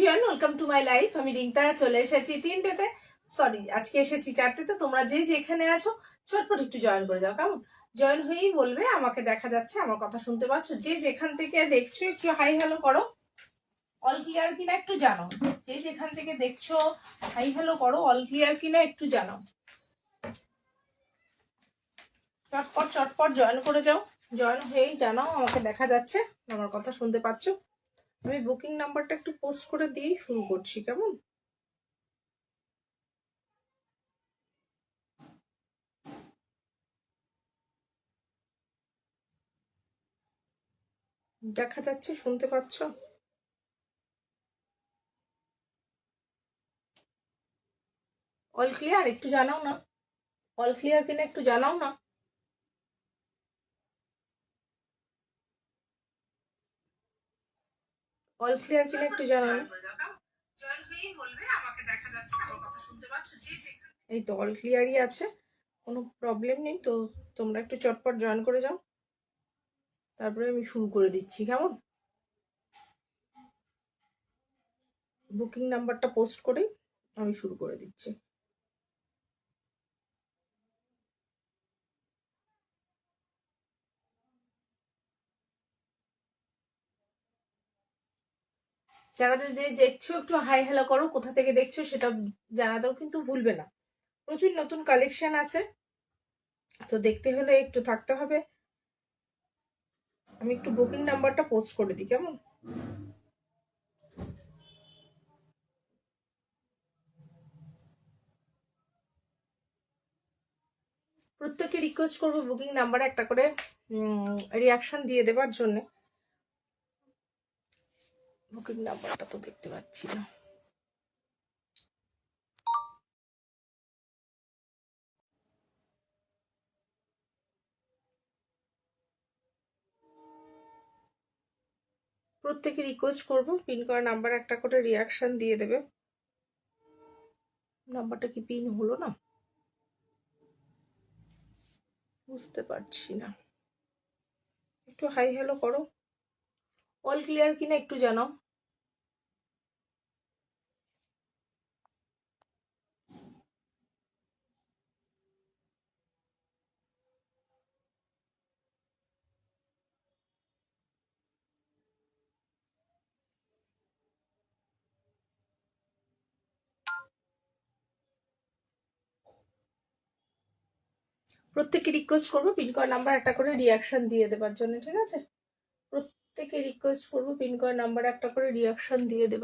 Everyone, welcome to my life. আমি রিঙ্কা, চলে এসেছি 3টেতে, সরি আজকে এসেছি 4টেতে। তোমরা যে যেখানে আছো চটপট একটু জয়েন করে যাও, কেমন? জয়েন হয়েই বলবে আমাকে দেখা যাচ্ছে, আমার কথা শুনতে পাচ্ছ। যে যেখান থেকে দেখছো একটু হাই হ্যালো করো। অল ক্লিয়ার কিনা একটু জানাও। যে যেখান থেকে দেখছো হাই হ্যালো করো, অল ক্লিয়ার কিনা একটু জানাও। চটপট চটপট জয়েন করে যাও। জয়েন হয়েই জানাও আমাকে দেখা যাচ্ছে, আমার কথা শুনতে পাচ্ছ। আমি বুকিং নাম্বারটা একটু পোস্ট করে দিয়েই শুরু করছি, কেমন? দেখা যাচ্ছে, শুনতে পাচ্ছ? অল ক্লিয়ার একটু জানাও না। অল ক্লিয়ার কিনা একটু জানাও না। অল ক্লিয়ার কিনা একটু জানাও। এই তো অল ক্লিয়ারই আছে, কোনো প্রবলেম নেই তো। তোমরা একটু চটপট জয়েন করে যাও, তারপরে আমি শুরু করে দিচ্ছি, কেমন? বুকিং নাম্বারটা পোস্ট করে আমি শুরু করে দিচ্ছি। যারা দেখছো একটু হাই হ্যালো করো, কোথা থেকে দেখছো সেটা জানাতেও কিন্তু ভুলবে না। প্রচুর নতুন কালেকশন আছে, তো দেখতে হলে একটু থাকতে হবে। আমি একটু বুকিং নাম্বারটা পোস্ট করে দিই, কেমন? প্রত্যেককে রিকোয়েস্ট করবো বুকিং নাম্বারে একটা করে রিয়াকশন দিয়ে দেবার জন্য। বুকিং নাম্বারটা তো দেখতে পাচ্ছি না। প্রত্যেকে রিকোয়েস্ট করবো পিন করা নাম্বার একটা করে রিয়াকশন দিয়ে দেবে। নাম্বারটা কি পিন হলো না, বুঝতে পারছি না। একটু হাই হ্যালো করো। অল ক্লিয়ার কিনা একটু জানাও। প্রত্যেকে রিকোয়েস্ট করবো পিন করা নাম্বার একটা করে রিয়াকশন দিয়ে দেবার জন্য, ঠিক আছে? প্রত্যেকে রিকোয়েস্ট করবো পিন করা নাম্বার একটা করে রিয়াকশন দিয়ে দেবার